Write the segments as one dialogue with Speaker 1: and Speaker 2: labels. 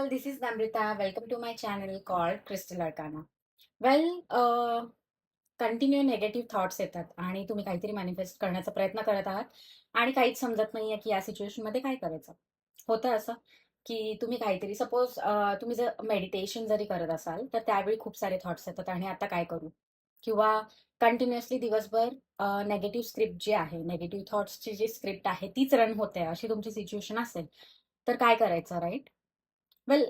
Speaker 1: this is Namrita. Welcome to my channel called Crystal Arcana. Well, continue negative thoughts येतात आणि तुम्ही काहीतरी manifest करण्याचा प्रयत्न करत आहात आणि काहीच समजत नाहीये की या सिच्युएशनमध्ये काय करायचं. होतं असं की तुम्ही काहीतरी सपोज तुम्ही जर मेडिटेशन जरी करत असाल तर त्यावेळी खूप सारे थॉट्स येतात आणि आता काय करू, किंवा कंटिन्युअसली दिवसभर नेगेटिव्ह स्क्रिप्ट जी आहे, नेगेटिव्ह थॉट्सची जी स्क्रिप्ट आहे तीच रन होते अशी तुमची सिच्युएशन असेल तर काय करायचं, right? Well,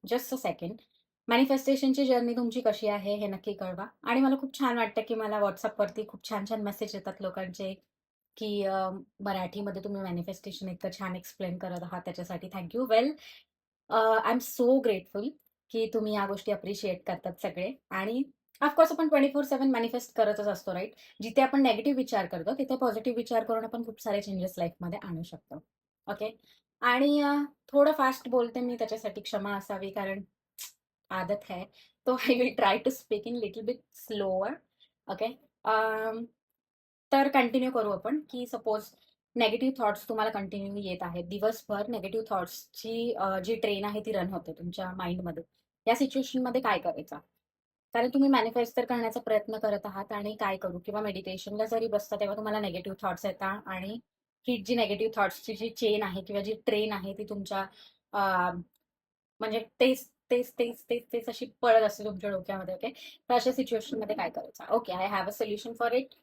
Speaker 1: just a second. मॅनिफेस्टेशनची जर्नी तुमची कशी आहे हे नक्की कळवा. आणि मला खूप छान वाटतं की मला व्हॉट्सअपवरती खूप छान छान मेसेज येतात लोकांचे की मराठीमध्ये तुम्ही मॅनिफेस्टेशन इतकं छान एक्सप्लेन करत आहात, त्याच्यासाठी thank you. Well, I am so grateful की तुम्ही या गोष्टी अप्रिशिएट करतात सगळे. आणि ऑफकोर्स आपण 24/7 मॅनिफेस्ट करतच असतो, राईट? जिथे आपण नेगेटिव्ह विचार करतो तिथे पॉझिटिव्ह विचार करून आपण खूप सारे चेंजेस लाईफमध्ये आणू शकतो. ओके. आणि थोडं फास्ट बोलते मी, त्याच्यासाठी क्षमा असावी, कारण आदत है. तो I will try to speak in little bit slower. Okay. तर कंटिन्यू करू आपण की सपोज नेगेटिव्ह थॉट्स तुम्हाला कंटिन्यू येत आहेत दिवसभर. नेगेटिव्ह थॉट्सची जी ट्रेन आहे ती रन होते तुमच्या माइंडमध्ये. या सिच्युएशनमध्ये काय करायचं? कारण तुम्ही मॅनिफेस्ट तर करण्याचा प्रयत्न करत आहात आणि काय करू, किंवा मेडिटेशनला जरी बसता तेव्हा तुम्हाला नेगेटिव्ह थॉट्स येतात आणि ही जी नेगेटिव्ह थॉट्सची जी चेन आहे किंवा जी ट्रेन आहे ती तुमच्या म्हणजे तेच तेच तेच तेच तेच अशी पळत असते तुमच्या डोक्यामध्ये. ओके. तर अशा सिच्युएशनमध्ये काय करायचं? Okay, I have a solution for it.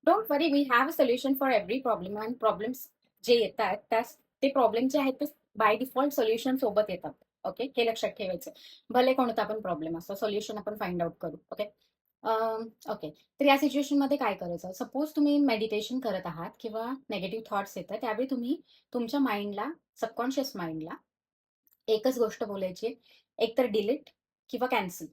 Speaker 1: Don't worry, we have a solution for every problem. And problems जे येतात ते प्रॉब्लेम जे आहेत ते बाय डिफॉल्ट सोल्युशन सोबत येतात. ओके, हे लक्षात ठेवायचं. भले कोणता पण प्रॉब्लेम असतो, सोल्युशन आपण फाइंड आउट करू. ओके. ओके. तर या सिच्युएशनमध्ये काय करायचं? सपोज तुम्ही मेडिटेशन करत आहात किंवा नेगेटिव्ह थॉट्स येतात, त्यावेळी तुम्ही तुमच्या माइंडला, सबकॉन्शियस माइंडला एकच गोष्ट बोलायची, एक तर डिलीट किंवा कॅन्सल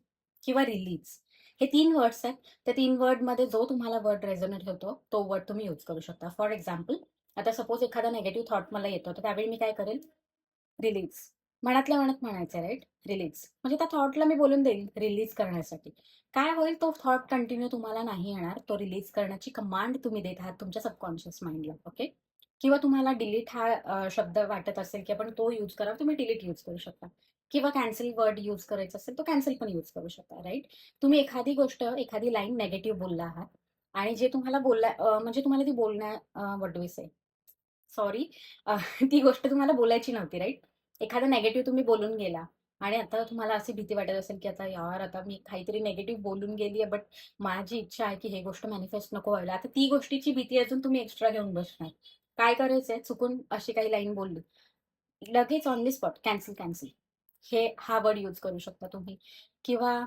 Speaker 1: किंवा रिलीज. हे 3 वर्ड्स आहेत. त्या 3 वर्डमध्ये जो तुम्हाला वर्ड रेझोनेट होतो, तो वर्ड तुम्ही यूज करू शकता. फॉर एक्झाम्पल, आता सपोज एखादा निगेटिव्ह थॉट मला येतो, तर त्यावेळी मी काय करेल? रिलीज. मनातल्या मनात म्हणायचं, राईट? रिलीज. म्हणजे त्या थॉटला मी बोलून देईल रिलीज करण्यासाठी. काय होईल? तो थॉट कंटिन्यू तुम्हाला नाही येणार. तो रिलीज करण्याची कमांड तुम्ही देत आहात तुमच्या सबकॉन्शियस माइंडला. ओके. किंवा तुम्हाला डिलीट हा शब्द वाटत असेल की आपण तो यूज करा, तुम्ही डिलीट यूज करू शकता. किंवा कॅन्सल वर्ड यूज करायचं असेल तो कॅन्सल पण यूज करू शकता, राईट? तुम्ही एखादी गोष्ट, एखादी लाईन नेगेटिव्ह बोलला आहात आणि जे तुम्हाला म्हणजे तुम्हाला ती what do we say, sorry, ती गोष्ट तुम्हाला बोलायची नव्हती, राईट? एखादा नेगेटिव्ह तुम्ही बोलून गेला आणि आता तुम्हाला अशी भीती वाटत असेल की आता यार, आता मी काहीतरी नेगेटिव्ह बोलून गेली आहे, बट माझी इच्छा आहे की हे गोष्ट मॅनिफेस्ट नको व्हायला. आता ती गोष्टीची भीती अजून तुम्ही एक्स्ट्रा घेऊन बसणार. काय करायचंय? चुकून अशी काही लाईन बोलली, लगेच on the spot cancel, cancel, हा वर्ड यूज करू शकता तुम्ही. किंवा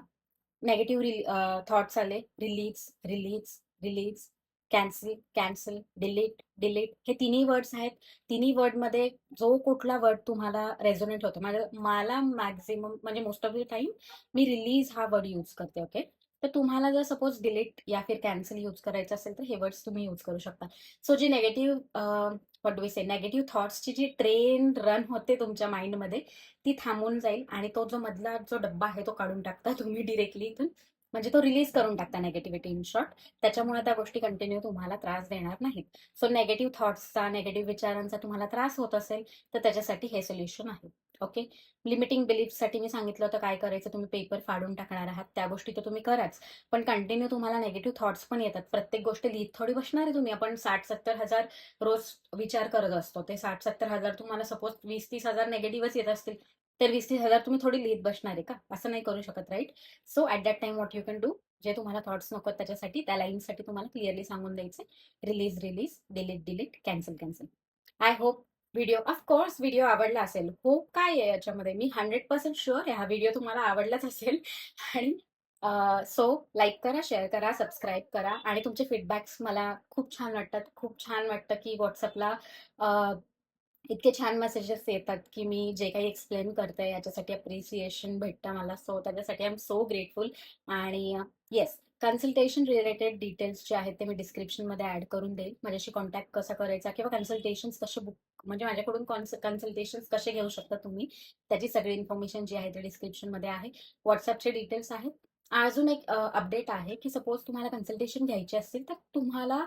Speaker 1: नेगेटिव्ह थॉट्स आले, release, release, release, cancel, cancel, delete, delete, हे तिन्ही वर्ड्स आहेत. तिन्ही वर्डमध्ये जो कुठला वर्ड तुम्हाला रेझोनेट होतो, मला मॅक्झिमम म्हणजे most of the time me release हा वर्ड यूज करते. ओके. तर तुम्हाला जर सपोज डिलीट या फिर कॅन्सल यूज करायचं असेल तर हे वर्ड्स तुम्ही यूज करू शकता. सो जी negative what do we say, negative थॉट्सची जी ट्रेन रन होते तुमच्या माइंडमध्ये, ती थांबून जाईल आणि तो जो मधला जो डब्बा आहे तो काढून टाकता तुम्ही डिरेक्टली इथून. म्हणजे तो रिलीज करून टाकता नेगेटिव्हिटी, इन शॉर्ट. त्याच्यामुळे त्या गोष्टी कंटिन्यू तुम्हाला त्रास देणार नाहीत. सो नेगेटिव्ह थॉट्सचा, नेगेटिव्ह विचारांचा तुम्हाला त्रास होत असेल तर त्याच्यासाठी हे सोल्युशन आहे. ओके. लिमिटिंग बिलीफसाठी मी सांगितलं होतं काय करायचं. तुम्ही पेपर फाडून टाकणार आहात, त्या गोष्टी तर तुम्ही कराच. पण कंटिन्यू तुम्हाला नेगेटिव्ह थॉट्स पण येतात. प्रत्येक गोष्ट लिहित थोडी बसणार आहे तुम्ही. आपण 60-70 हजार रोज विचार करत असतो. ते 60-70 हजार तुम्हाला सपोज 20-30 हजार नेगेटिव्हच येत असतील तर 20-30 हजार तुम्ही थोडी लिहित बसणार आहे का? असं नाही करू शकत, right? So at that time what you can do, जे तुम्हाला थॉट्स नको त्याच्यासाठी, त्या लाईनसाठी तुम्हाला क्लिअरली सांगून द्यायचं, release, release, delete, delete, cancel, cancel. I hope video आवडला असेल. हो, काय आहे याच्यामध्ये, मी 100% शुअर आहे हा व्हिडिओ तुम्हाला आवडलाच असेल. आणि सो लाईक करा, शेअर करा, सबस्क्राईब करा आणि तुमचे फीडबॅक्स मला खूप छान वाटतात. खूप छान वाटतं की व्हॉट्सअपला इतके छान मेसेजेस येतात की मी जे काही एक्सप्लेन करते याच्यासाठी अप्रिसिएशन भेटतं मला. सो त्याच्यासाठी आय एम सो ग्रेटफुल. आणि येस, कन्सल्टेशन रिलेटेड डिटेल्स जे आहेत ते मी डिस्क्रिप्शनमध्ये ॲड करून देईल. माझ्याशी कॉन्टॅक्ट कसा करायचा किंवा कन्सल्टेशन्स कसे बुक, म्हणजे माझ्याकडून कन्सल्टेशन्स कसे घेऊ शकता तुम्ही, त्याची सगळी इन्फॉर्मेशन जी आहे ते डिस्क्रिप्शनमध्ये आहे. व्हॉट्सअपचे डिटेल्स आहेत. अजून एक अपडेट आहे की सपोज तुम्हाला कन्सल्टेशन घ्यायची असतील तर तुम्हाला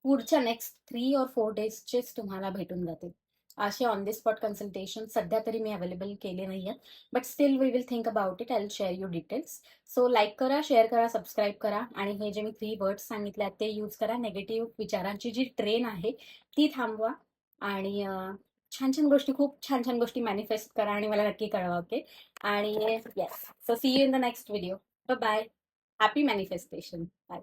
Speaker 1: पुढच्या नेक्स्ट 3 or 4 डेजचेच तुम्हाला भेटून जातील. असे ऑन द स्पॉट कन्सल्टेशन सध्या तरी मी अवेलेबल केले नाही आहेत. But still we will think about it. I will share you details. So like करा, शेअर करा, सबस्क्राईब करा आणि हे जे मी 3 वर्ड्स सांगितले आहेत ते यूज करा. निगेटिव्ह विचारांची जी ट्रेन आहे ती थांबवा आणि छान छान गोष्टी, खूप छान छान गोष्टी मॅनिफेस्ट करा आणि मला नक्की कळवा. ओके. आणि yes, so see you in the next video. Bye bye. Happy manifestation. Bye.